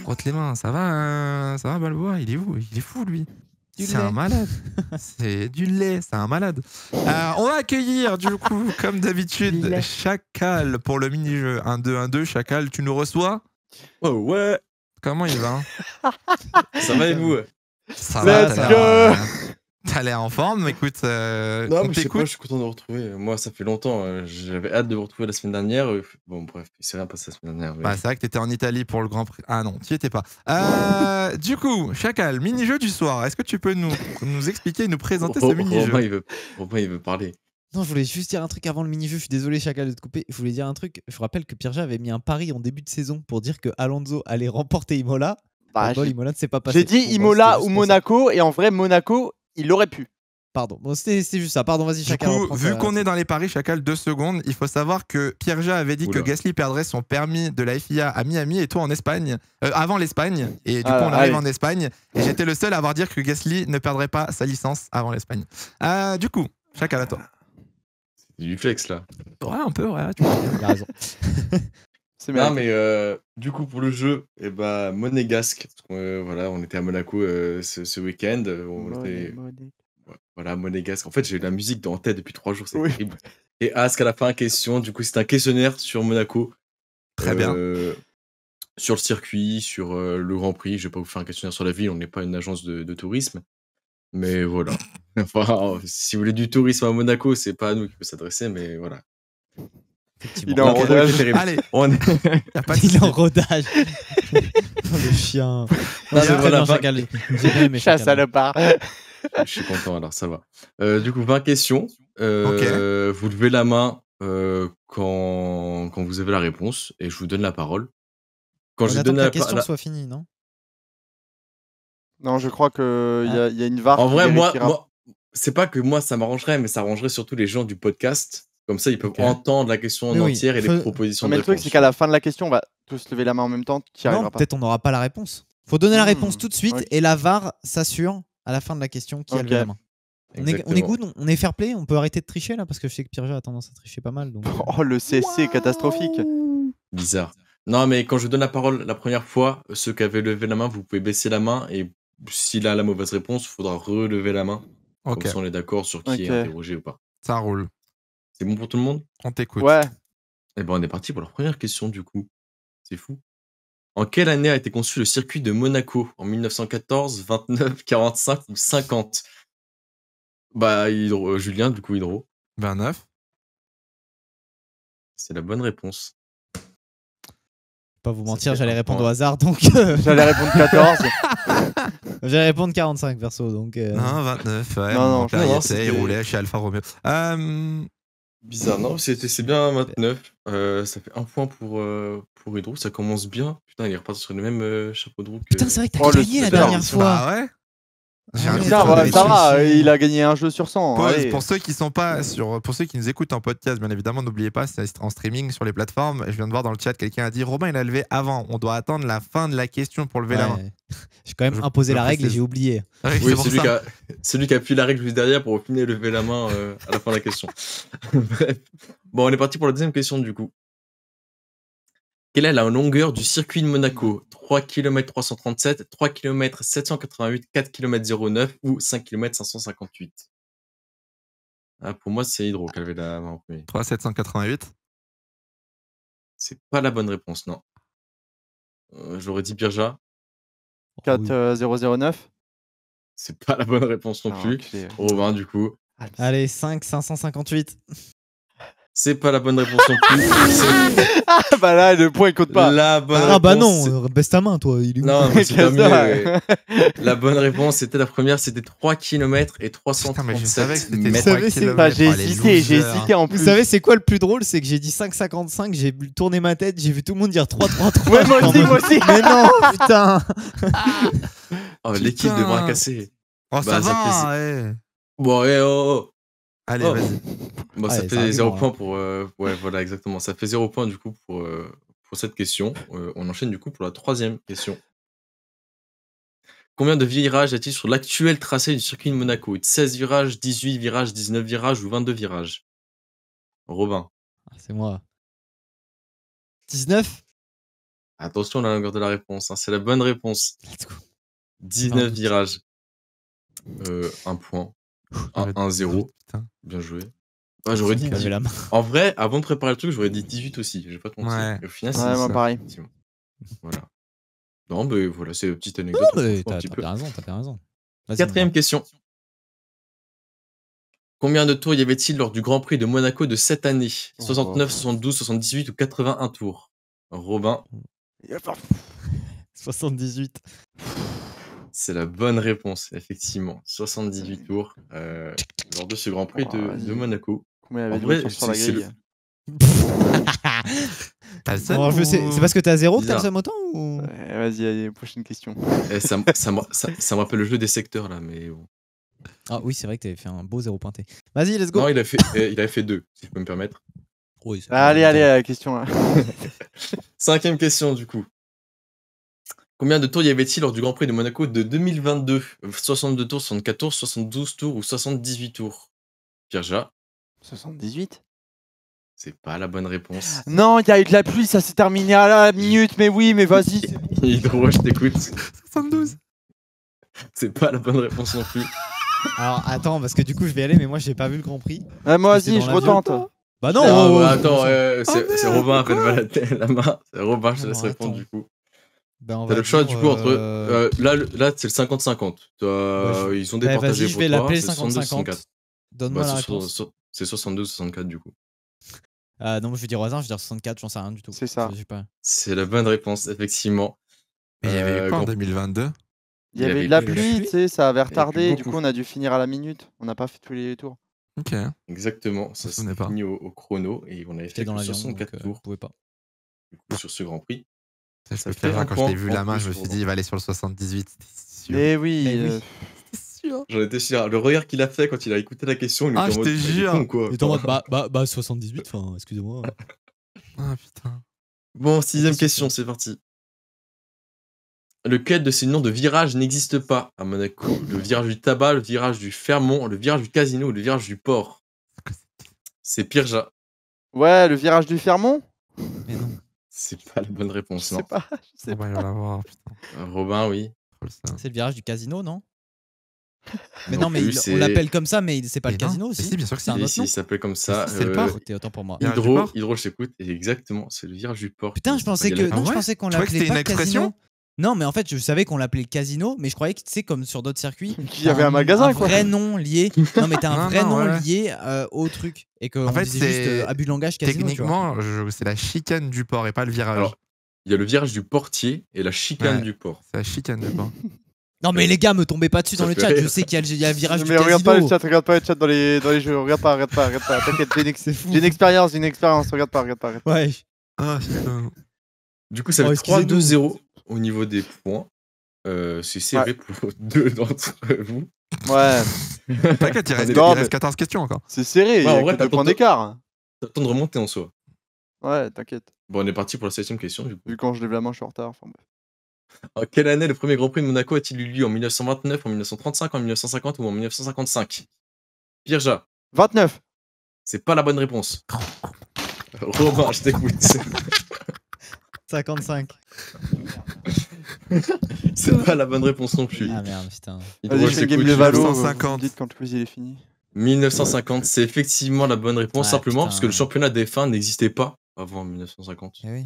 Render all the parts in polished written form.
frotte les mains. Ça va, Balboa? Il est où? Il est fou, lui. Du C'est lait. un malade. C'est du lait, c'est un malade. On va accueillir, du coup, comme d'habitude, lait. Chacal pour le mini-jeu. 1-2-1-2, Chacal, tu nous reçois? Oh ouais, Comment il va? ça va et vous? Ça va, Let's t'as go. l'air, t'as l'air en forme. Écoute, Non, on mais je sais pas, t'écoute. je suis content de vous retrouver. Moi, ça fait longtemps. J'avais hâte de vous retrouver la semaine dernière. Bon, bref, il s'est rien passé la semaine dernière. Mais... Bah, c'est vrai que t'étais en Italie pour le Grand Prix. Ah non, t'y étais pas. Du coup, Chacal, mini-jeu du soir. Est-ce que tu peux nous expliquer et nous présenter ce mini-jeu? Romain, il veut parler. Non, je voulais juste dire un truc avant le mini-jeu. Je suis désolé, Chacal, de te couper. Je voulais dire un truc. Je vous rappelle que Pierre avait mis un pari en début de saison pour dire que Alonso allait remporter Imola. Bah, Bon, j'ai Imola ne s'est pas passé. j'ai dit Bon, bah, Imola c'était ou juste pour ça. Monaco, et en vrai, Monaco, il aurait pu. Pardon. Bon, c'était juste ça. Pardon, vas-y, Du Chacal. coup, reprends vu ta- qu'on est dans les paris, Chacal, 2 secondes, il faut savoir que Pierre avait dit Oula. que Gasly perdrait son permis de la FIA à Miami et toi en Espagne, avant l'Espagne. Et du Ah, coup, on arrive allez. en Espagne. Et j'étais le seul à avoir dit que Gasly ne perdrait pas sa licence avant l'Espagne. Du coup, Chacal, à toi. C'est du flex là. Ouais, un peu, ouais. Tu vois. Il a raison. C'est Non, mérité. mais du coup, pour le jeu, monégasque. Parce que, voilà, on était à Monaco ce week-end. Voilà, monégasque. En fait, j'ai eu la musique en tête depuis 3 jours, c'est Oui. terrible. Et Ask à la fin, question. Du coup, c'est un questionnaire sur Monaco. Très bien. Sur le circuit, sur le Grand Prix. Je vais pas vous faire un questionnaire sur la ville, on n'est pas une agence de tourisme. Mais voilà. Enfin, si vous voulez du tourisme à Monaco, c'est pas à nous qu'il faut s'adresser, mais voilà. Il est en Non, pour rodage. c'est terrible. Allez, On est... y a pas de Il est en souci. rodage. Le chien. Non, mais c'est très voilà, bien, pas- Chacal. J'ai bien aimé Chasse Chacal. salopard. Je suis content, alors ça va. Du coup, 20 questions. Vous levez la main quand vous avez la réponse et je vous donne la parole. Quand On je attend donne que la la question parole. soit finie, non? Non, je crois qu'il y a une VAR En qui vrai, vérifiera. moi, c'est pas que moi ça m'arrangerait, mais ça arrangerait surtout les gens du podcast. Comme ça, ils peuvent Ok. entendre la question en Mais oui, entière et les propositions Mais de le truc, réponse. c'est qu'à la fin de la question, on va tous lever la main en même temps, qui Non, arrivera pas. peut-être on n'aura pas la réponse. Faut donner la réponse tout de suite ok. et la VAR s'assure à la fin de la question qui a Ok. levé la main. On est Exactement. good, on est fair play, on peut arrêter de tricher là parce que je sais que Pierre a tendance à tricher pas mal. Donc... Oh, le CSC catastrophique. Bizarre. Non, mais quand je donne la parole la première fois, ceux qui avaient levé la main, vous pouvez baisser la main et s'il a la mauvaise réponse, il faudra relever la main. Ok, Comme ça, on est d'accord sur qui Ok. est interrogé ou pas. ça roule. C'est bon pour tout le monde? On t'écoute. Ouais. Eh ben, on est parti pour la première question du coup. C'est fou. En quelle année a été conçu le circuit de Monaco? En 1914, 29, 45 ou 50? Bah, Julien, du coup, Hydro. 29. C'est la bonne réponse. Pas vous Ça mentir, fait j'allais un répondre point. au hasard donc. J'allais répondre 14. J'allais répondre 45 perso donc. Non, 29. Ouais, Non, mon non, père, non, il non, était, il c'était- roulait chez Alfa Romeo. Bizarre, non? C'est bien 29. Ça fait un point pour Hydro. Ça commence bien. Putain, il est reparti sur le même chapeau de roue que... Putain, c'est vrai que t'as Oh, le gagné la super. dernière fois. Bah ouais. J'ai un Ouais, titre Putain, de ouais, ça métier. va, il a gagné un jeu sur 100. Pause. Allez. Pour ceux qui sont pas sur, pour ceux qui nous écoutent en podcast, bien évidemment, n'oubliez pas, c'est en streaming sur les plateformes. Je viens de voir dans le chat, quelqu'un a dit Robin, il a levé avant. On doit attendre la fin de la question pour lever la main. Ouais. J'ai quand même Je- imposé je la règle et précise. j'ai oublié. Oui, Oui, c'est pour ça. celui qui appuie la règle juste derrière pour au final lever la main à la fin de la question. Bref. Bon, on est parti pour la deuxième question du coup. Quelle est la longueur du circuit de Monaco? 3 km 337, 3 km 788, 4 km 09 ou 5 km 558? Ah, pour moi, c'est Hydro qui a levé la main en premier. 3788. C'est pas la bonne réponse, non. J'aurais dit Birja. 4009. C'est pas la bonne réponse non Ah, plus. enculé. Robin, du coup. Allez, 5 558. C'est pas la bonne réponse non plus. C'est Ah bah là, le point il compte pas. la bonne Ah bah réponse. non, baisse ta main toi, il est où? Non, mais c'est pas Qu'est-ce que mieux. Ouais. La bonne réponse, c'était la première, c'était 3 km et Putain, mais je savais que 337 c'était mètres. Vous savez, 3 c'est kilomètres. pas, j'ai Oh, les hésité losers. en Vous plus. savez c'est quoi le plus drôle? C'est que j'ai dit 5,55, j'ai tourné ma tête, j'ai vu tout le monde dire 3,33. Ouais, moi aussi, moi aussi. Mais non, putain. Oh, l'équipe de Putain. bras cassés. Oh, ça Bah, ça va. Ouais. Bon, oh. Allez, Oh. vas-y. Bon, ça Allez, fait ça 0 argument, point pour. Ouais, voilà, exactement. Ça fait 0 point du coup pour cette question. On enchaîne du coup pour la troisième question. Combien de virages y a-t-il sur l'actuel tracé du circuit de Monaco? 16 virages, 18 virages, 19 virages ou 22 virages? Robin. Ah, c'est moi. 19. Attention à la longueur de la réponse, hein, c'est la bonne réponse. Let's go. 19 doute. virages. 1 point. J'aurais 1-0. dit, putain. Bien joué. Ouais, j'aurais dit Levez la main. En vrai, avant de préparer le truc, j'aurais dit 18 aussi. Je vais pas te mentir. Ouais. Et au final, Ouais, c'est moi ça. pareil. Effectivement. Voilà. Non, mais voilà, c'est une petite anecdote. Non, on s'en mais fout un t'as petit peu. bien raison, t'as bien raison. Vas-y, Quatrième mon question. Combien de tours y avait-il lors du Grand Prix de Monaco de cette année 69, 72, 78 ou 81 tours Robin, gars. 78. c'est la bonne réponse, effectivement. 78 tours lors de ce Grand Prix Oh, de vas-y. Monaco. Combien il y En avait de vrai, voitures sur la c'est grille T'as le seum Bon, je sais, ou- c'est parce que t'es à 0 que t'as le Bizarre. seum autant ou... Ouais, vas-y, allez, prochaine question. Ça me rappelle le jeu des secteurs, là, mais bon. Ah oui, c'est vrai que t'avais fait un beau 0 pointé. Vas-y, let's go. Non, il avait fait 2, si je peux me permettre. Oui, c'est Allez, bon, allez, bon. à la question là. Cinquième question, du coup. Combien de tours y avait-il lors du Grand Prix de Monaco de 2022 62 tours, 74, 72 tours ou 78 tours Pierja, 78 c'est pas la bonne réponse. Non, il y a eu de la pluie, ça s'est terminé à la minute, mais oui, mais vas-y. Hydro, je t'écoute. 72. C'est pas la bonne réponse non plus. Alors attends, parce que du coup je vais aller, mais moi j'ai pas vu le Grand Prix. Moi, C'est vas-y, dans je l'avion. retente. Bah non, Ah, oh, ouais, oh, attends, oh, c'est merde, Robin, pourquoi appelle la main. C'est Robin, je te laisse Alors, répondre attends. du coup. Ben, on T'as va le choix dire, du coup entre. Là c'est le 50-50. Ils ont Bah, départagé vas-y, je pour vais toi. l'appeler C'est 62-64. 50-50. Donne-moi la Bah, réponse. c'est 62-64 du coup. Non, je vais dire au hasard, je vais dire 64, j'en sais rien du tout. C'est ça. Je sais pas. C'est la bonne réponse, effectivement. Mais il y avait eu quoi en Grand- 2022? Il y avait de la eu de la pluie, pluie tu sais, ça avait Il y a eu retardé, du beaucoup. coup, on a dû finir à la minute. On n'a pas fait tous les tours. Ok. Exactement, ça me s'est souvenais pas. fini au chrono et on avait J'étais fait dans que l'avion, 64 donc je tours pouvais pas. du coup, sur ce Grand Prix. Ça, je Ça peux fait faire un quand je t'ai point vu en la main, plus je me pour suis Robin. dit, il va aller sur le 78. C'était sûr. Mais oui, Eh oui. C'était sûr. J'en étais sûr. Le regard qu'il a fait quand il a écouté la question, il Ah, était en je mode. te Mais il est jure. con, quoi. Et en mode, bah 78, enfin, excusez-moi. Ah putain. Bon, sixième question question, c'est parti. Lequel de ces noms de virages n'existe pas à Monaco? Le virage du tabac, le virage du Fermont, le virage du casino ou le virage du port? C'est Pirja. ouais, le virage du Fermont. Mais non. C'est pas la bonne Je réponse, sais non. pas. Je sais Oh, bah, il va l'avoir, putain. Robin, oui. Trop le seum. C'est le virage du casino, non? Mais Non non, mais plus, on c'est- l'appelle comme ça, mais c'est pas Mais le casino non. aussi. Mais si, bien sûr que C'est si. un Oui, autre si, nom. il s'appelle comme ça. Si, c'est le port. Écoutez, autant pour moi. Virage du Hydro, port. Hydro, je t'écoute. Et exactement, c'est le virage du port. Putain, je pensais Il y a que la- Ah non, je ouais pensais qu'on Je croyais que l'appelait c'était pas une expression. casino. Non, mais en fait, je savais qu'on l'appelait casino, mais je croyais que tu sais comme sur d'autres circuits, Qu'il y avait un magasin, un quoi. vrai nom lié. Non, mais t'as un Non, vrai non, nom ouais. lié au truc et qu'on En fait, disait juste c'est- abus de langage casino. Tu vois. Techniquement, c'est la chicane du port et pas le virage. Alors, il y a le virage du portier et la chicane Ouais. du port. C'est la chicane du port. Non, mais les gars, me tombez pas dessus Ça dans le fait chat. rire. Je sais qu'il y a le virage du Mais regarde pas le casino. chat, regarde pas le chat dans les jeux. Regarde pas. T'inquiète, C'est fou. j'ai une expérience. Regarde pas. Ouais. Ah putain. Du coup, ça Oh, fait excusez-nous. 3-2-0 au niveau des points. C'est serré pour deux d'entre vous. Ouais, T'inquiète, il reste, Non, il mais- reste 14 questions encore. c'est serré, il y Ouais, en a vrai, que t'as 2 points ton- d'écart. T'attends de remonter en soi. Ouais, t'inquiète. Bon, on est parti pour la 7ème question du coup. Vu quand je lève la main, je suis en retard. Enfin, bref. En quelle année le premier Grand Prix de Monaco a-t-il eu lieu? En 1929, en 1935, en 1950 ou en 1955? Pirja, 29. c'est pas la bonne réponse. Robin, je t'écoute. 55. C'est pas la bonne réponse non plus. Ah merde, putain. Hydro, Vas-y, je je fais le t'écoute. game de Valo. 1950. Vous me dites quand le quiz il est fini. 1950, c'est effectivement la bonne réponse, Ouais, simplement putain. parce que le championnat des fins n'existait pas avant 1950. Eh oui.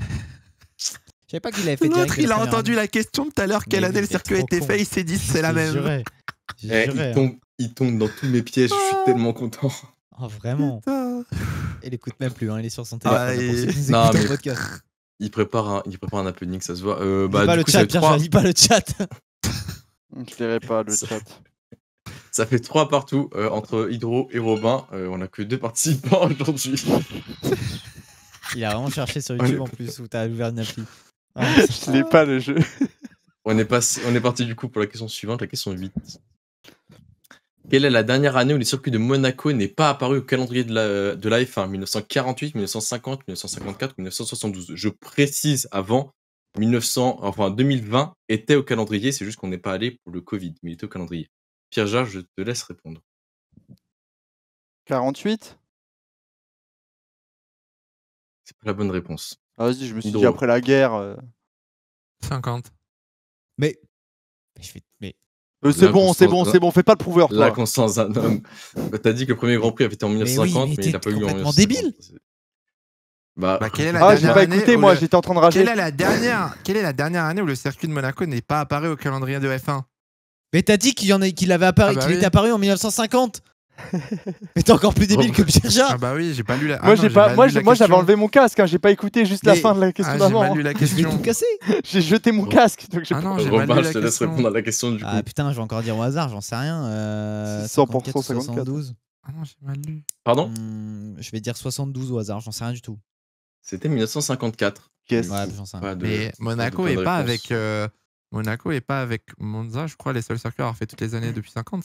Je savais pas qu'il avait fait direct. L'autre, dès il la a première entendu année. la question de tout à l'heure, quelle Mais année oui, le il est circuit a trop été con. fait, il s'est dit c'est la Je même. jurais. Je Eh, jurais, il tombe dans tous mes pièges, je suis tellement content. Oh, vraiment. Putain. Il écoute même plus, hein, il est sur son téléphone. Ah, pour et- ceux qui nous Non, écoutent en mais- podcast. Il prépare un happening, ça se voit. Lis Bah, pas du le coup, chat, ça fait Pierre, 3, lis pas le chat. Je lirai pas le Ça- chat. ça fait 3 partout entre Hydro et Robin. On a que 2 participants aujourd'hui. Il a vraiment cherché sur On YouTube est- en plus où t'as ouvert une appli. Ah, Je l'ai pas le jeu. On est parti du coup pour la question suivante, la question 8. Quelle est la dernière année où le circuit de Monaco n'est pas apparu au calendrier de la F1? 1948, 1950, 1954 ou 1972? Je précise avant, 2020 était au calendrier, c'est juste qu'on n'est pas allé pour le Covid, mais il était au calendrier. Pierre-Jacques, je te laisse répondre. 48. C'est pas la bonne réponse. Ah, vas-y, je me suis dit Hydro. après la guerre. 50. Mais. Je fais. Mais. C'est bon, fais pas le prouveur. La Toi. constance d'un homme. Bah, t'as dit que le premier Grand Prix avait été en 1950, mais, mais il a t'es pas eu en complètement 1950. débile. Bah, quelle est la Ah, j'ai dernière pas année écouté, où moi, le- j'étais en train de rager. Quelle est la dernière année où le circuit de Monaco n'est pas apparu au calendrier de F1? Mais t'as dit qu'il avait apparu, Ah bah qu'il oui. était apparu en 1950. Mais t'es encore plus débile que Pierre. Ah bah oui, j'ai pas lu la. Moi, ah non, j'ai mal lu la j'avais question. enlevé mon casque, hein, j'ai pas écouté juste la Mais- fin de la question Ah, j'ai d'avant. mal lu la Je vais question. tout casser. J'ai jeté mon Bon. casque. Donc Ah non, j'ai mal lu Robin, la je te laisse question. répondre à la question du coup. Ah putain, je vais encore dire au hasard, j'en sais rien. 100%, 54 ou 54. 72. Ah non, j'ai mal lu. Pardon Je vais dire 72 au hasard, j'en sais rien du tout. C'était 1954. Yes. Ouais, j'en sais rien. Pas de- Mais Monaco pas de est pas réponse. avec. Monaco est pas avec Monza, je crois, les seuls circuits à avoir fait toutes les années depuis 50.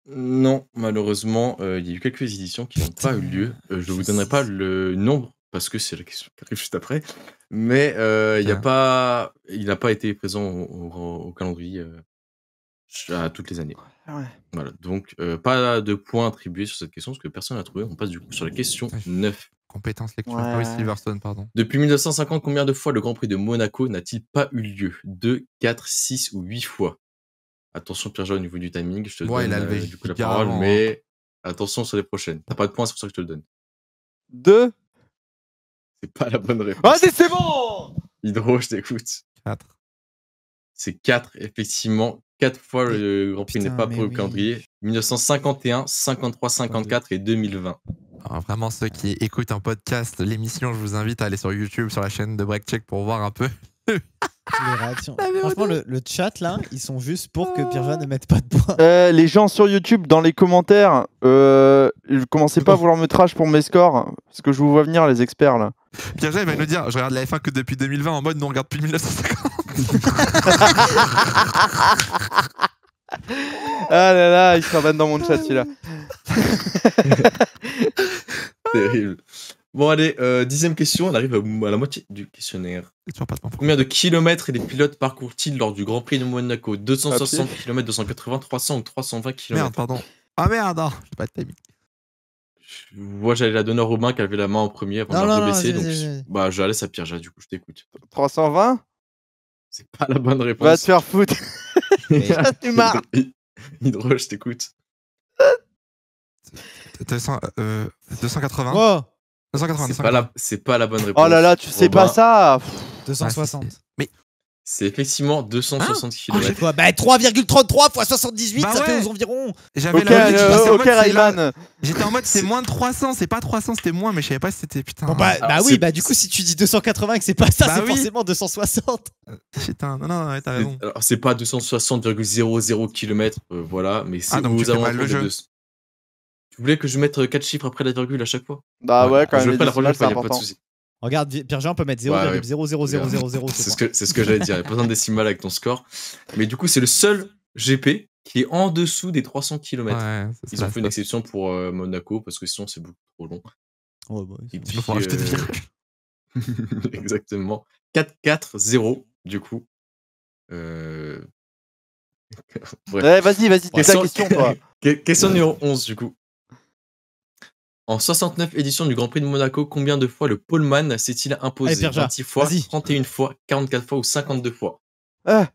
Non, malheureusement, il y a eu quelques éditions qui n'ont pas eu lieu. Je vous donnerai pas le nombre parce que c'est la question qui arrive juste après. Mais il n'a pas été présent au calendrier à toutes les années. Ouais. Voilà, donc pas de points attribués sur cette question parce que personne n'a trouvé. On passe du coup sur la question 9. Compétence lecture. Ouais. Ah oui, Silverstone, pardon. Depuis 1950, combien de fois le Grand Prix de Monaco n'a-t-il pas eu lieu? 2, 4, 6 ou 8 fois? Attention Pierre-Jean au niveau du timing, je te Ouais, donne il a levé du coup la hyper parole, avant, mais attention sur les prochaines. T'as pas de points, c'est pour ça que je te le donne. 2. C'est pas la bonne réponse. Ah, c'est bon. Hydro, je t'écoute. 4. C'est 4, effectivement. 4 fois le Grand Prix putain, n'est pas mais pris au oui. calendrier. 1951, 53, 54 et 2020. Alors, vraiment, ceux qui écoutent un podcast, l'émission, je vous invite à aller sur YouTube, sur la chaîne de Breakcheck pour voir un peu. Les réactions. La VOD. Franchement, le chat là, ils sont juste pour que Pierre ne mette pas de points. Les gens sur YouTube, dans les commentaires, commencez pas à vouloir me trash pour mes scores, parce que je vous vois venir, les experts là. Pierre il va nous dire je regarde la F1 que depuis 2020 en mode nous on regarde plus 1950. Ah là là, il se rabâne dans mon chat celui-là. Terrible. Bon, allez, 10e question. On arrive à la moitié du questionnaire. Toujours pas de points. Combien de kilomètres les pilotes parcourent-ils lors du Grand Prix de Monaco? 260 km, 280, 300 ou 320 km? Merde, pardon. Ah merde, non, j'ai pas de timing. Moi, j'allais la donner à Robin qui avait la main en premier avant de Non, la non, rebaisser. non, Donc, vas-y. bah, je la laisse à Pierre, du coup, je t'écoute. 320. C'est pas la bonne Va te réponse. faire foutre. Mais- Tu marres. Hydro, je t'écoute. 280. Oh 280. C'est pas la bonne réponse. Oh là là, tu sais pas Robin, ça. 260. Mais C'est effectivement 260 C'est km. quoi? Bah 3,33 fois 78, Bah ça ouais. fait aux environs. j'avais Ok, la logique, j'étais en ok, mode, c'est là- Rayman. J'étais en mode c'est moins de 300, c'est pas 300, c'était moins, mais je savais pas si c'était putain. Bon bah, Alors, bah oui, c'est- bah du coup si tu dis 280 et que c'est pas ça, Bah c'est oui. forcément 260. Putain, non, ouais, t'as raison. Alors, c'est pas 260,00 km, voilà, mais c'est Ah, donc tu aux fais mal alentours le de jeu. 200. Tu voulais que je mette 4 chiffres après la virgule à chaque fois? Bah ouais, quand Je même, le les ferai la prochaine décimales, fois, c'est y a pas de important. souci. Regarde, Pierre-Jean peut mettre Ouais, ouais. 0,00000. C'est ce que j'allais dire, il y a pas besoin de décimales avec ton score. Mais du coup, c'est le seul GP qui est en dessous des 300 km. Ouais, Ils ont fait une exception pour Monaco parce que sinon c'est beaucoup trop long. Ouais, bah, Et Il puis, me faut rajouter des virages. Exactement. 4-4-0 du coup. Bref. Ouais, vas-y, pose la Question- question, toi. Question numéro 11 du coup. En 69 éditions du Grand Prix de Monaco, combien de fois le poleman s'est-il Allez, imposé? Pierre-Jean, 26 fois, vas-y. 31 fois, 44 fois ou 52 fois? Ah,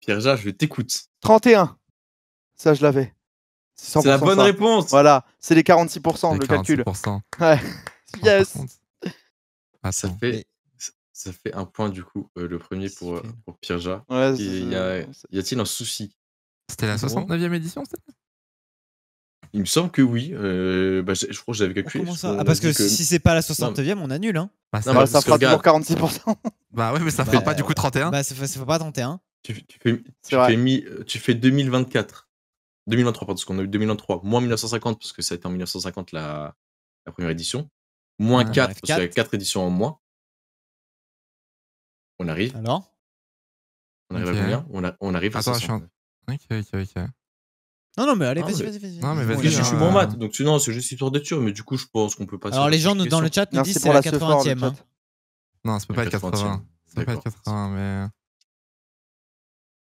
Pierre-Jean, je t'écoute. 31. Ça, je l'avais. C'est C'est la 100% bonne ça. réponse. Voilà, c'est les 46%, Les le calcul. 46%. Ouais. Yes. Ça Attends. fait, ça fait un point du coup. Le premier pour Pierre-Jean. Ouais, Y a-t-il un souci? C'était la 69e édition, c'était Il me semble que oui. Je crois que j'avais calculé. Comment ça? On Ah, a parce dit que si c'est pas la 69e, on annule, hein. Bah, Non, bah, mais ça parce que fera regarde- toujours 46%. bah ouais, mais ça Bah, fera pas du coup 31. Bah, ça fait pas 31. Tu fais 2024. 2023, parce qu'on a eu 2023. Moins 1950, parce que ça a été en 1950 la première édition. Moins Ouais, 4, bref, parce qu'il y a 4. 4 éditions en moins. On arrive. Alors On arrive Ok. à combien on arrive à Attends, je suis en- 69. Ok. Non, mais allez, Non, vas-y, mais- vas-y. Non, mais Bon, vas-y, Je les gens- suis bon en maths, donc sinon c'est juste histoire d'être sûr, mais du coup je pense qu'on peut passer. Alors à la les gens prochaine dans le question. chat nous Merci disent pour c'est la la ce fort, le 80e. chat. hein. Non, ça peut pas être 80. Ça peut pas être D'accord. 80, mais.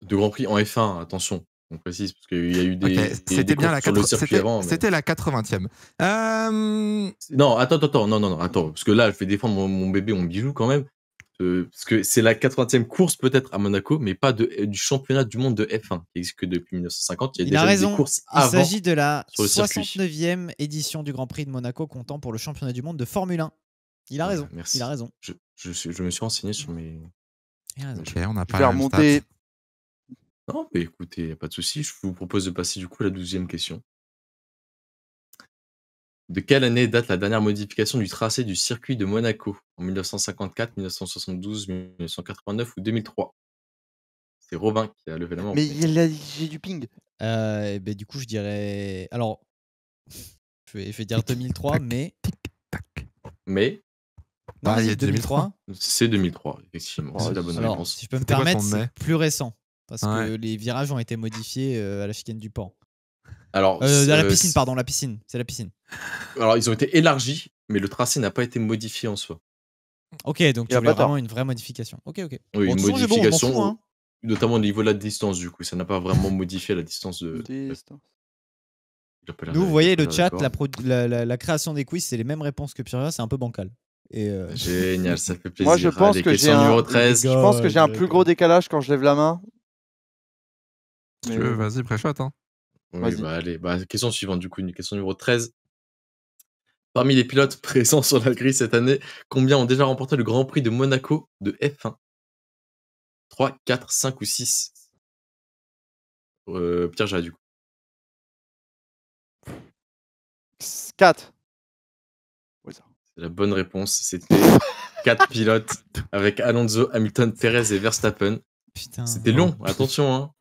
De Grand Prix en F1, attention, on précise, parce qu'il y a eu Ok, des. c'était bien la sur le 80. circuit avant. mais- C'était la 80e. Non, attends, non, attends, parce que là je vais défendre mon bébé, mon bijou quand même. Parce que c'est la 80e course peut-être à Monaco, mais pas du championnat du monde de F1 qui existe que depuis 1950. Il y a Il déjà a eu raison. des courses Il avant. s'agit de la sur le circuit. 69e édition du Grand Prix de Monaco, comptant pour le championnat du monde de Formule 1. Il a Voilà, raison. merci. Il a raison. Je me suis renseigné sur mes. Il a raison. Ok, on n'a Je pas vais la même remonter. stat. Non, mais écoutez, y a pas de souci. Je vous propose de passer du coup à la 12e question. De quelle année date la dernière modification du tracé du circuit de Monaco? En 1954, 1972, 1989 ou 2003? C'est Robin qui a levé la main. en Mais premier. j'ai du ping. Et ben, du coup, je dirais. Alors, je vais dire 2003, mais. Mais Non, Ah, il y vas-y, a 2003. c'est 2003, effectivement. Oh, c'est la bonne Alors, réponse. si je peux me C'était quoi permettre, ton c'est mai plus récent. Parce que Ouais. les virages ont été modifiés à la chicane du port. Alors, À la piscine, pardon, la piscine. C'est la piscine. Alors, ils ont été élargis, mais le tracé n'a pas été modifié en soi. Ok, donc Il tu a voulais pas tort. vraiment une vraie modification. Ok. Oui, Bon, de une toute façon, j'ai bon, on m'en modification, fout, hein. notamment au niveau de la distance, du coup. Ça n'a pas vraiment modifié la distance de. Distance. Il a pas l'air Nous, de- vous voyez, il a le pas chat, l'air d'accord. la création des quiz, c'est les mêmes réponses que Pyria, c'est un peu bancal. Et Génial, ça fait plaisir. Moi, je pense Allez, que j'ai question un. numéro 13. Je pense que j'ai un je plus gros décalage quand je lève la main. Si tu veux, vas-y, pré-shot. Hein. Oui, Vas-y. bah allez. Bah, question suivante, du coup, une question numéro 13. Parmi les pilotes présents sur la grille cette année, combien ont déjà remporté le Grand Prix de Monaco de F1? 3, 4, 5 ou 6? Pierre Jard, du coup. 4. C'est la bonne réponse. C'était 4 pilotes avec Alonso, Hamilton, Perez et Verstappen. putain. C'était long, attention. Hein.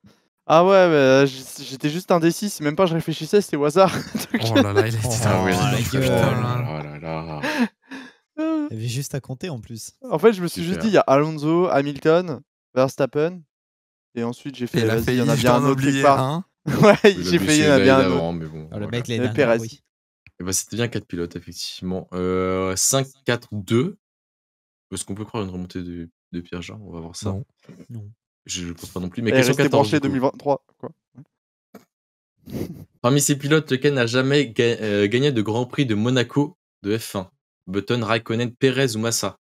Ah ouais, mais j'étais juste indécis. C'est même pas je réfléchissais, c'était au hasard. Oh là là, il était Oh, oui, la putain, gueule. là. Oh là là. Il y avait juste à compter en plus. En fait, je me suis juste Super. dit, il y a Alonso, Hamilton, Verstappen. Et ensuite, j'ai fait, Et il a vas-y, il failli, y en a je bien t'en un autre quelque oublié part. un. Ouais, Oui, j'ai fait, il y en a l'habitude bien un autre. d'avant, mais bon. Ah, le voilà. mec, les Et derniers, Perez. oui. Et bah, c'était bien 4 pilotes, effectivement. 5, 4, 2. Est-ce qu'on peut croire une remontée de Pierre Jard? On va voir ça. Non. Non. Je ne pense pas non plus. Mais Et question restez 14. branché du coup. 2023. Quoi. Parmi ces pilotes, lequel n'a jamais gagné de Grand Prix de Monaco de F1? Button, Raikkonen, Perez ou Massa?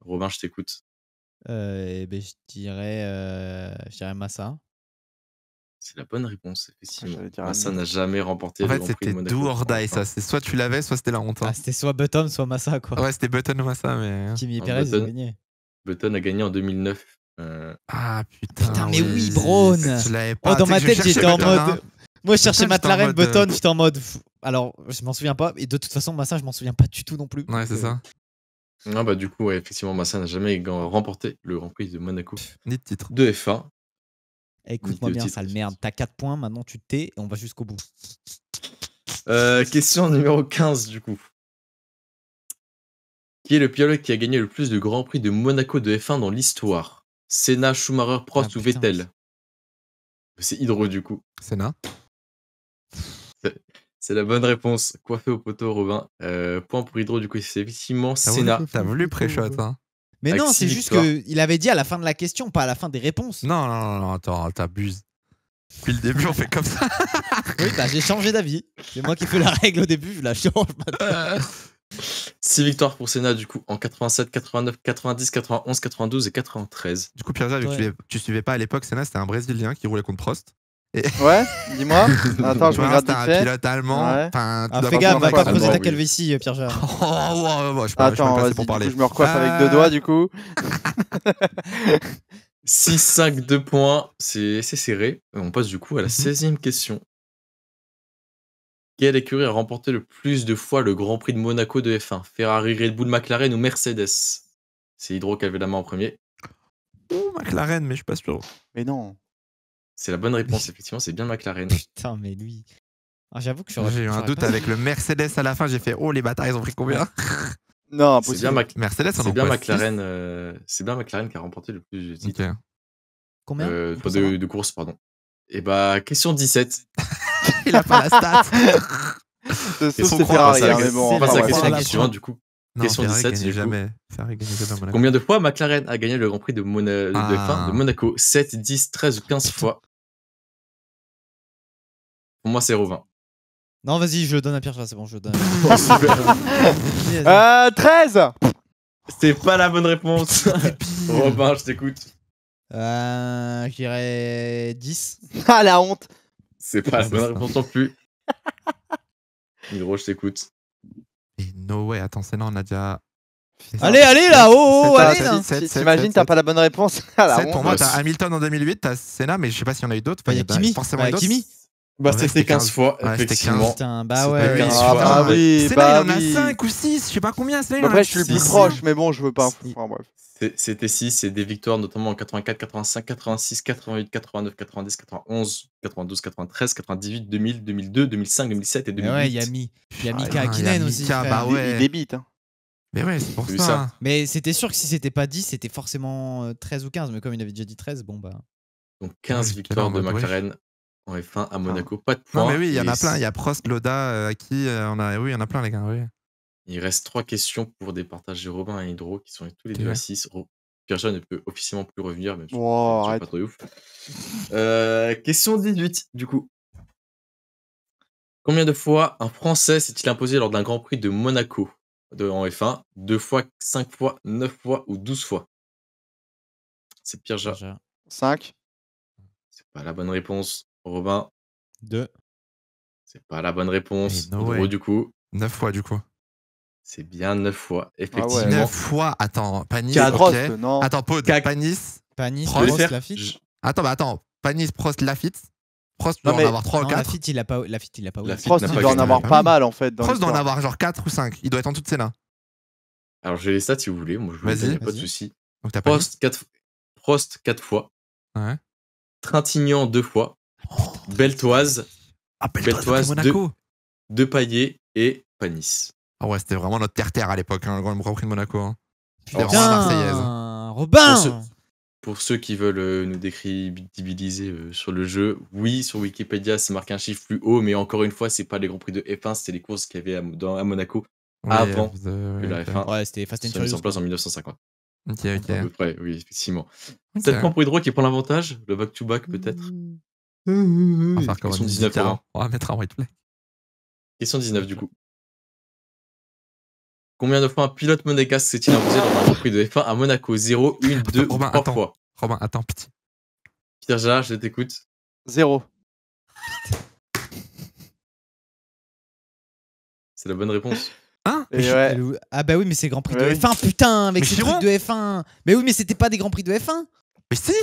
Robin, je t'écoute. Ben, je dirais Massa. C'est la bonne réponse, effectivement. J'allais dire Massa Hamilton. n'a jamais remporté En le fait, Grand Prix de c'était Monaco. do or die, Enfin, ça. C'est soit tu l'avais, soit c'était la honte. hein. Ah, c'était soit Button, soit Massa, quoi. Ouais, c'était Button ou Massa, mais. Kimi et Ah, Perez, ils ont Button. gagné. Button a gagné en 2009. Ah putain. Putain, mais oui, Braun. Je l'avais pas. Oh, dans Tu sais ma que je tête, cherchais j'étais en Button, mode. hein. Moi, je cherchais Button, j'étais en McLaren, mode, Button, j'étais en mode. Alors, je m'en souviens pas. Et de toute façon, Massa, je m'en souviens pas du tout non plus. Ouais, c'est ça. Ah bah du coup, ouais, effectivement, Massa n'a jamais remporté le Grand Prix de Monaco Ni de titre. de F1. Écoute-moi Ni de bien, titre, sale merde. T'as 4 points, maintenant tu te tais et on va jusqu'au bout. Question numéro 15, du coup. Qui est le pilote qui a gagné le plus de Grand Prix de Monaco de F1 dans l'histoire? Senna, Schumacher, Prost Ah, ou putain. Vettel? C'est Hydro, du coup. Senna. C'est la bonne réponse. Coiffé au poteau, Robin. Point pour Hydro, du coup, c'est effectivement Senna. T'as voulu pré-shot, hein. Mais Avec non, 6 c'est juste victoires. qu'il avait dit à la fin de la question, pas à la fin des réponses. Non, attends, t'abuses. Depuis le début, on fait comme ça. Oui, bah j'ai changé d'avis. C'est moi qui fais la règle au début, je la change maintenant. 6 victoires pour Senna, du coup, en 87, 89, 90, 91, 92 et 93. Du coup, Pierre, vu que Ouais. tu suivais pas à l'époque, Senna, c'était un Brésilien qui roulait contre Prost. Ouais, dis-moi. Attends, Tu je me vois, regarde c'était vite un fait. pilote allemand. Ouais. Enfin, tu Ah, dois fais pas gaffe, prendre va un pas accent. creuser allemand, ta oui. calvitie, Pierre Gérard. Oh, je peux Attends, passer vas-y, pour du coup, parler. je me recoiffe avec 2 doigts, du coup. 6, 5, 2 points. C'est serré. On passe du coup à la Mhm. 16e question. Quelle écurie a remporté le plus de fois le Grand Prix de Monaco de F1? Ferrari, Red Bull, McLaren ou Mercedes? C'est Hydro qui avait la main en premier. Oh, McLaren, mais je suis pas sûr. Mais non. C'est la bonne réponse, effectivement, c'est bien McLaren. Putain, mais lui. Ah, j'avoue que J'ai eu un doute avec le Mercedes à la fin. J'ai fait, oh, les bâtards, ils ont pris combien? Non, C'est bien, impossible. Mercedes, on c'est en bien passe McLaren. C'est bien McLaren qui a remporté le plus de six. titres. Ok. Combien on Pas peut savoir de courses, pardon. Et bah, question 17. Il a pas la stat. Sauf faut c'est croire, Ferrari, ça, hein, mais bon. On passe à enfin, la ouais. question la suivante, fin. du coup. Non, Question Ferrari 17, gagnait du coup. jamais. Ferrari gagnait jamais à Monaco. Combien de fois McLaren a gagné le Grand Prix de F1 de Monaco? 7, 10, 13 ou 15 fois? Pour moi, c'est Robin. Non, vas-y, je le donne à Pierre Gérard, c'est bon, je le donne. Oh, super. Vas-y, vas-y. 13. C'est pas la bonne réponse. Robin, je t'écoute. Je dirais 10. Ah, la honte. C'est pas la C'est bonne ça. réponse non plus. Hydro, je t'écoute. Et no way, attends, c'est là, on a déjà. Allez, allez là, oh, Sept, allez sept, là. sept, sept, T'imagines, sept, t'as sept. pas la bonne réponse. Ah, la 7 honte. pour moi, Ouais, t'as c'est- Hamilton en 2008, t'as Senna, mais je sais pas s'il y en a eu d'autres. Il y a Kimi. Forcément Bah, eu d'autres. Kimi. Bah, Ouais, c'était c'était 15 15. fois, Ouais, c'était effectivement. Putain, bah C'était ouais. 15 Ah, fois. bah oui, Senna, bah il en a oui. 5 ou 6, je sais pas combien. Senna, il en a Après, je suis le plus six. proche, mais bon, je veux pas. Si. Enfin, bref. C'était 6, c'est des victoires notamment en 84, 85, 86, 88, 89, 90, 91, 92, 93, 98, 2000, 2002, 2005, 2007 et Mais 2008. ouais, il y a Ah, Mika il y a Hakkinen aussi. Mika, frère. bah ouais. Il débite. Hein. Mais ouais, c'est pour J'ai vu ça. ça. Mais c'était sûr que si c'était pas 10, c'était forcément 13 ou 15. Mais comme il avait déjà dit 13, bon bah. Donc 15 Ouais, victoires j'étais de là en mode, McLaren en F1 à Monaco. Pas de points. Non, mais oui, il y en a Et plein. Il y a Prost, Loda, à qui on a. Oui, il y en a plein, les gars. Oui. Il reste 3 questions pour départager Robin et Hydro qui sont tous les deux Ok. à 6. Pierre ne peut officiellement plus revenir, même si Wow, c'est arrête. pas trop ouf. Question 18, du coup. Combien de fois un Français s'est-il imposé lors d'un Grand Prix de Monaco en F1? 2 fois, 5 fois, 9 fois ou 12 fois? C'est Pierre. Déjà. 5. C'est pas la bonne réponse. Robin, 2. c'est pas la bonne réponse. Hey, no Hydro, way. du coup, 9 fois, du coup. c'est bien 9 fois. ouais. Effectivement. 9 fois. Attends, Panis. Quatre. ok. Prost, non. Attends, Pod. Cac. Panis. Panis, Prost, Prost, faire- Lafitte. je- Attends. Panis, Prost, Lafitte. Prost Non, doit mais- en avoir 3 ou Non, 4. Lafitte, il a pas. Lafitte, il a pas. Lafitte Prost, n'a il pas doit en gagné. avoir Ah pas oui. mal en fait. Dans Prost doit en l'histoire. avoir genre 4 ou 5. Il doit être en dessous de Senna. Alors, j'ai les stats si vous voulez. Moi, je vous les Vas-y. donne, y a pas de Vas-y. souci. Donc t'as Panis. Prost 4 fois. Ouais. Trintignant 2 fois. Beltoise, Ah, Beltoise, Monaco. Depaillé et Panis. Ah ouais, c'était vraiment notre terre-terre à l'époque, hein, le Grand Prix de Monaco. Hein. C'était Alors, vraiment la Marseillaise. Putain, Robin. Pour ceux qui veulent nous décrédibiliser sur le jeu, oui, sur Wikipédia, c'est marqué un chiffre plus haut, mais encore une fois, c'est pas les Grands Prix de F1, c'était les courses qu'il y avait à Monaco Ouais, avant ouais, que la ok. F1 Ouais, c'était Fast and soit mise Furious. en place quoi. en 1950. Ok, À ok. peu près, oui, effectivement. Ok. C'est le point pour Hydro qui prend l'avantage, le back-to-back peut-être. On va faire comme Question on dit 19 Zika, Robin. on va mettre un white flag. Question 19 du coup. Combien de fois un pilote monégasque s'est-il imposé dans un Grand Prix de F1 à Monaco? 0, 1, 2 ou Robin, 3 attends. fois? Robin, attends, petit. Pierre Gérard, je t'écoute. 0. C'est la bonne réponse. Hein? Et ouais. Ah bah oui, mais c'est Grand Prix de Ouais. F1, putain, avec Mais ces Chiron. trucs de F1. Mais oui, mais c'était pas des Grands Prix de F1. Mais si!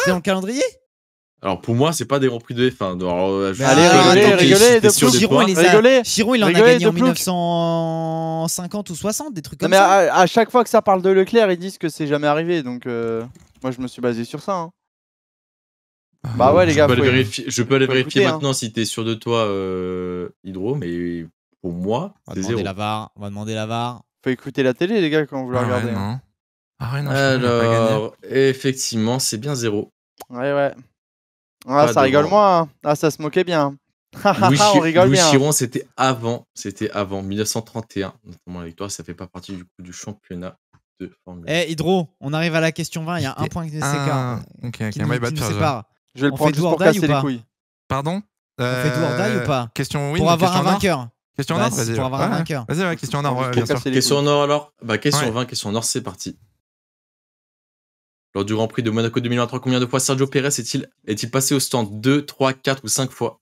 C'est dans le calendrier. Alors pour moi, c'est pas des Grands Prix de F1. Alors, je Mais suis allez, pas rigolez, d'accord, rigolez, si t'es de sûr de Chiron, toi. il les a, Rigolez. Chiron, il en a Rigolez, gagné de en plouc. 1950 ou 60, des trucs Non, comme mais ça. à chaque fois que ça parle de Leclerc, ils disent que c'est jamais arrivé. Donc, moi, je me suis basé sur ça. Hein. Bah ouais, les Je gars, peux aller faut- vérifier, je peux aller faut vérifier écouter, hein. maintenant si t'es sûr de toi, Hydro, mais pour moi, On va c'est demander 0. la VAR. On va demander la VAR. faut écouter la télé, les gars, quand vous la Ah regardez. ouais, hein. non. Ah ouais, non, je crois qu'il a pas gagné. Alors, effectivement, c'est bien 0. Ouais. Ah, Pas ça rigole devant. moins. Hein. Ah, ça se moquait bien. Louis, on rigole Louis bien. Chiron, c'était avant 1931, notamment la victoire, ça fait pas partie du coup du championnat de Formule 1. Eh, Hydro, on arrive à la question 20. Il y a un J'étais point qui nous Ah, sépare. ok, Qui ok, nous, my qui bad, nous Pierre. sépare. Je vais le On prendre fait juste do or pour die casser ou les pas couilles. Pardon? On fait do or die ou pas? Question oui, Pour mais avoir question un en or. vainqueur. Question en Bah, or, c'est vas-y. pour avoir un ouais. vainqueur. Vas-y, ouais, question en or, Juste ouais, pour bien sûr. casser les Question couilles. en or alors. Bah, question Ouais. 20, question en or, c'est parti. Lors du Grand Prix de Monaco 2023, combien de fois Sergio Pérez est-il passé au stand? 2, 3, 4 ou 5 fois?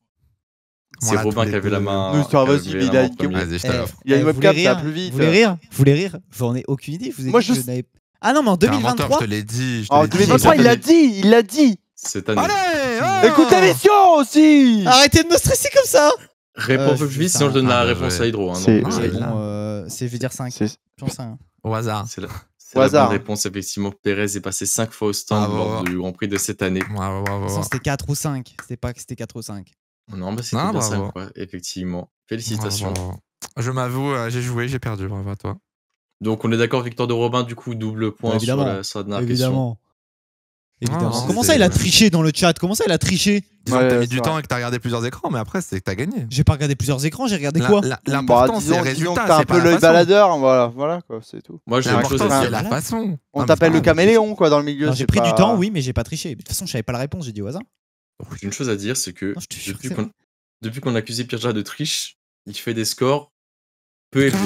C'est Voilà, Robin tous qui les avait la deux. main. Oui, ça va, qui avait vas-y, la mais il main a- en premier. Vas-y, je te l'offre. Il y a une vous webcam, voulez ça va rire plus vite. Vous voulez rire? Vous voulez rire? J'en ai aucune idée. Je vous ai Moi, dit que je- je n'avais- Ah non, mais en T'es un menteur, 2023. je te l'ai dit. En 2023, il l'a dit. Il l'a dit. Cette année. Allez! oh Écoute l'émission aussi. Arrêtez de me stresser comme ça. Réponds un peu je plus dis vite, ça. sinon je donne la Ah, bah, réponse ouais. à Hydro. Hein, C'est- donc, Ah, C'est là. bon, je vais dire 5. C'est- J'en sais rien. Au hasard. c'est la, c'est Au la hasard. bonne réponse, effectivement. Pérez est passé 5 fois au stand Bravo. lors du Grand Prix de cette année. Bravo, bravo, De toute façon, bravo. c'était 4 ou 5. C'était pas que c'était 4 ou 5. Non, bah c'était Ah, bien bravo. 5 fois, effectivement. Félicitations. Bravo, bravo. Je m'avoue, j'ai joué, j'ai perdu. Bravo à toi. Donc on est d'accord, victoire de Robin, du coup, double point Bah, sur évidemment. sur la dernière question. Évidemment. Évidemment. Non, Comment c'est- ça, il a ouais. triché dans le chat? Comment ça, il a triché? Disons Ouais, que t'as ouais, mis du c'est temps vrai. et que t'as regardé plusieurs écrans, mais après, c'est que t'as gagné. J'ai pas regardé plusieurs écrans, j'ai regardé quoi? L'important, c'est le disons résultat. que t'as un c'est pas peu la l'œil façon. baladeur, voilà quoi, c'est tout. Moi, j'ai une chose L'important, à c'est dire. la façon. On Non, mais t'appelle c'est le pas- caméléon quoi dans le milieu. Non, c'est j'ai pris pas- du temps, oui, mais j'ai pas triché. De toute façon, je savais pas la réponse, j'ai dit au hasard. J'ai une chose à dire, c'est que Non, je te jure depuis que qu'on a accusé Pierre de triche, il fait des scores peu élevés.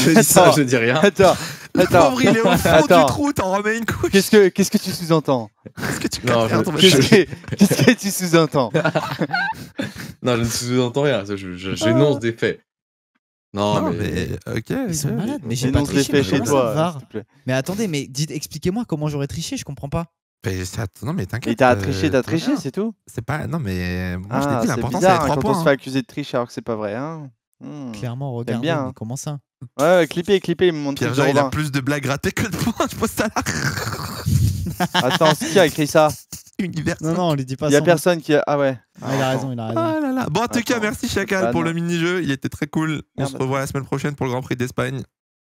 Je dis ça, je dis rien. Attends. Pauvre, il est au fond Attends. du trou, t'en remets une couche. Qu'est-ce que tu sous-entends? Qu'est-ce que tu Non, casses ton Qu'est-ce message que tu sous-entends? Non, je ne sous-entends rien. J'énonce des faits. Non, Non, mais... mais ok. Ils sont ok. malades, mais j'ai pas Dénonce les triché. Mais faits chez comment toi, ça, VAR s'il te plaît. Mais attendez, mais expliquez-moi comment j'aurais triché, je comprends pas. Non, mais t'inquiète. Et t'as triché, tout va bien. c'est tout? C'est pas. Non, mais moi, je t'ai dit, C'est l'important, c'est les bizarre hein, 3 quand points. on se fait accuser de triche alors que c'est pas vrai. Hein. Clairement, regardez, bien, mais hein. comment ça? Ouais, clippez, il me montre Pierre-Jean, il a plus de blagues ratées que de points, je pose ça là. Attends, c'est qui a écrit ça? Univers. Non, non, on lui dit pas Il y a sans- personne qui a. Ah ouais. Ah, il a raison, il a raison. Ah là là. Bon, en tout cas, Attends. merci Chacal Bah pour non. le mini-jeu. Il était très cool. On Merde, se revoit la semaine prochaine pour le Grand Prix d'Espagne.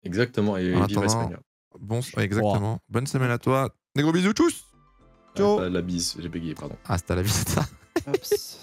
Exactement, et En vive attendant, Espagne. Bon, ouais, exactement. Bonne semaine à toi. Des gros bisous, tous. Ciao. La bise, j'ai bégayé, pardon. Ah, c'était la vie, c'est ça. Oups.